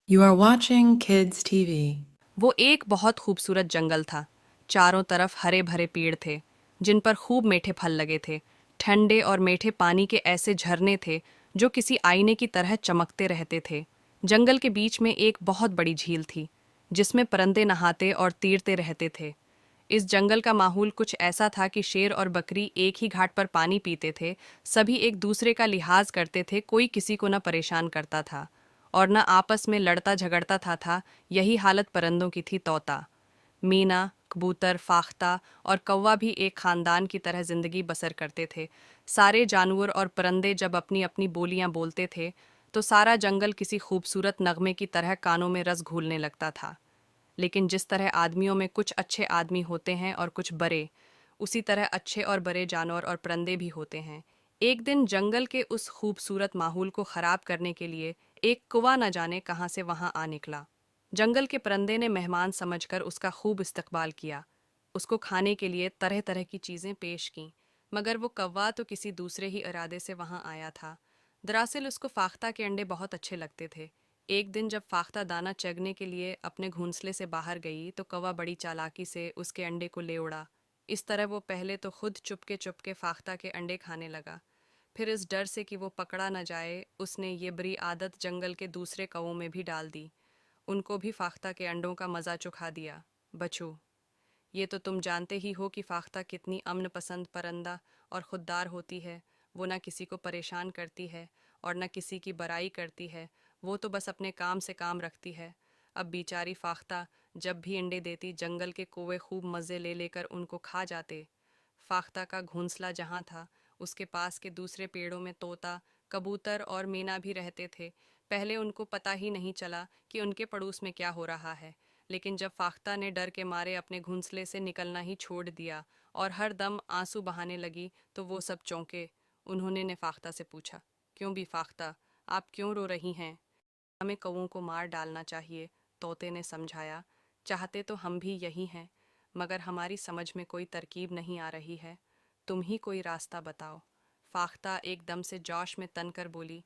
You are watching Kids TV. वो एक बहुत खूबसूरत जंगल था। चारों तरफ हरे भरे पेड़ थे जिन पर खूब मीठे फल लगे थे। ठंडे और मीठे पानी के ऐसे झरने थे जो किसी आईने की तरह चमकते रहते थे। जंगल के बीच में एक बहुत बड़ी झील थी जिसमें परिंदे नहाते और तैरते रहते थे। इस जंगल का माहौल कुछ ऐसा था कि शेर और बकरी एक ही घाट पर पानी पीते थे। सभी एक दूसरे का लिहाज करते थे, कोई किसी को न परेशान करता था और न आपस में लड़ता झगड़ता था। यही हालत परिंदों की थी। तोता, मीना, कबूतर, फाख्ता और कौवा भी एक खानदान की तरह जिंदगी बसर करते थे। सारे जानवर और परिंदे जब अपनी अपनी बोलियां बोलते थे तो सारा जंगल किसी खूबसूरत नगमे की तरह कानों में रस घूलने लगता था। लेकिन जिस तरह आदमियों में कुछ अच्छे आदमी होते हैं और कुछ बड़े, उसी तरह अच्छे और बड़े जानवर और परिंदे भी होते हैं। एक दिन जंगल के उस खूबसूरत माहौल को खराब करने के लिए एक कौवा न जाने कहाँ से वहां आ निकला। जंगल के परिंदे ने मेहमान समझकर उसका खूब इस्तकबाल किया। उसको खाने के लिए तरह तरह की चीजें पेश कीं, मगर वो कौवा तो किसी दूसरे ही इरादे से वहां आया था। दरअसल उसको फाख्ता के अंडे बहुत अच्छे लगते थे। एक दिन जब फाख्ता दाना चगने के लिए अपने घोंसले से बाहर गई तो कौवा बड़ी चालाकी से उसके अंडे को ले उड़ा। इस तरह वो पहले तो खुद चुपके चुपके फाख्ता के अंडे खाने लगा। फिर इस डर से कि वो पकड़ा न जाए, उसने ये बुरी आदत जंगल के दूसरे कौवों में भी डाल दी। उनको भी फाख्ता के अंडों का मज़ा चखा दिया। बच्चों, ये तो तुम जानते ही हो कि फाख्ता कितनी अमन पसंद परिंदा और खुददार होती है। वो ना किसी को परेशान करती है और न किसी की बड़ाई करती है। वो तो बस अपने काम से काम रखती है। अब बेचारी फाख्ता जब भी अंडे देती, जंगल के कौवे खूब मज़े ले लेकर उनको खा जाते। फाख्ता का घोंसला जहाँ था, उसके पास के दूसरे पेड़ों में तोता, कबूतर और मैना भी रहते थे। पहले उनको पता ही नहीं चला कि उनके पड़ोस में क्या हो रहा है। लेकिन जब फाख्ता ने डर के मारे अपने घोंसले से निकलना ही छोड़ दिया और हर दम आंसू बहाने लगी, तो वो सब चौंके। उन्होंने ने फाख्ता से पूछा, क्यों भी फाख्ता, आप क्यों रो रही हैं? हमें कौवों को मार डालना चाहिए, तोते ने समझाया। चाहते तो हम भी यही हैं, मगर हमारी समझ में कोई तरकीब नहीं आ रही है। तुम ही कोई रास्ता बताओ। फाख्ता एकदम से जोश में तनकर बोली,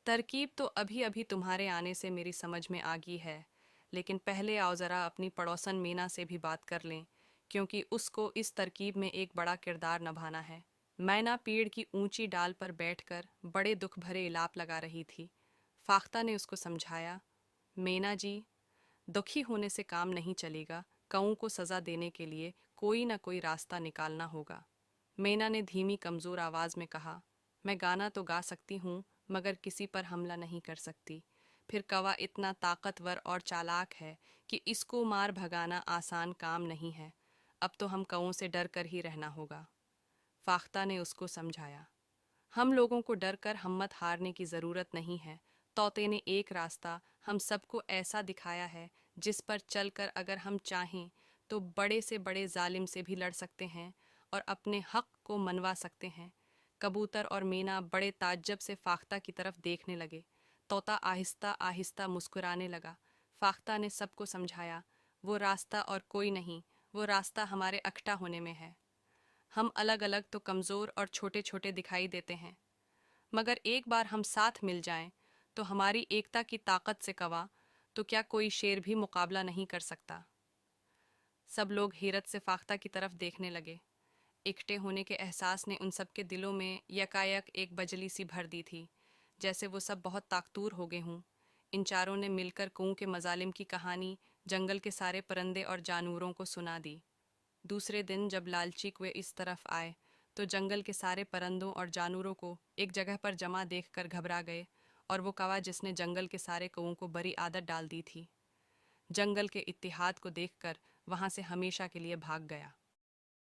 तरकीब तो अभी अभी तुम्हारे आने से मेरी समझ में आ गई है, लेकिन पहले आओ ज़रा अपनी पड़ोसन मीना से भी बात कर लें, क्योंकि उसको इस तरकीब में एक बड़ा किरदार निभाना है। मैना पेड़ की ऊंची डाल पर बैठकर बड़े दुख भरे इलाप लगा रही थी। फाख्ता ने उसको समझाया, मेना जी, दुखी होने से काम नहीं चलेगा। कौओं को सज़ा देने के लिए कोई ना कोई रास्ता निकालना होगा। मेना ने धीमी कमज़ोर आवाज़ में कहा, मैं गाना तो गा सकती हूँ, मगर किसी पर हमला नहीं कर सकती। फिर कौवा इतना ताकतवर और चालाक है कि इसको मार भगाना आसान काम नहीं है। अब तो हम कौओं से डर कर ही रहना होगा। फाख्ता ने उसको समझाया, हम लोगों को डर कर हिम्मत हारने की ज़रूरत नहीं है। तोते ने एक रास्ता हम सबको ऐसा दिखाया है जिस पर चलकर अगर हम चाहें तो बड़े से बड़े जालिम से भी लड़ सकते हैं और अपने हक को मनवा सकते हैं। कबूतर और मीना बड़े ताज्जुब से फाख्ता की तरफ देखने लगे। तोता आहिस्ता आहिस्ता मुस्कुराने लगा। फाख्ता ने सबको समझाया, वो रास्ता और कोई नहीं, वो रास्ता हमारे इकट्ठा होने में है। हम अलग अलग तो कमज़ोर और छोटे छोटे दिखाई देते हैं, मगर एक बार हम साथ मिल जाएं तो हमारी एकता की ताकत से कवा तो क्या कोई शेर भी मुकाबला नहीं कर सकता। सब लोग हैरत से फाख्ता की तरफ देखने लगे। इकट्ठे होने के एहसास ने उन सब के दिलों में यकायक एक बजली सी भर दी थी, जैसे वो सब बहुत ताकतूर हो गए हों। इन चारों ने मिलकर कौओं के मजालिम की कहानी जंगल के सारे परिंदे और जानवरों को सुना दी। दूसरे दिन जब लालची कुएं इस तरफ आए तो जंगल के सारे परिंदों और जानवरों को एक जगह पर जमा देखकर घबरा गए, और वो कौवा जिसने जंगल के सारे कौओं को बुरी आदत डाल दी थी, जंगल के इत्तेहाद को देखकर वहां से हमेशा के लिए भाग गया।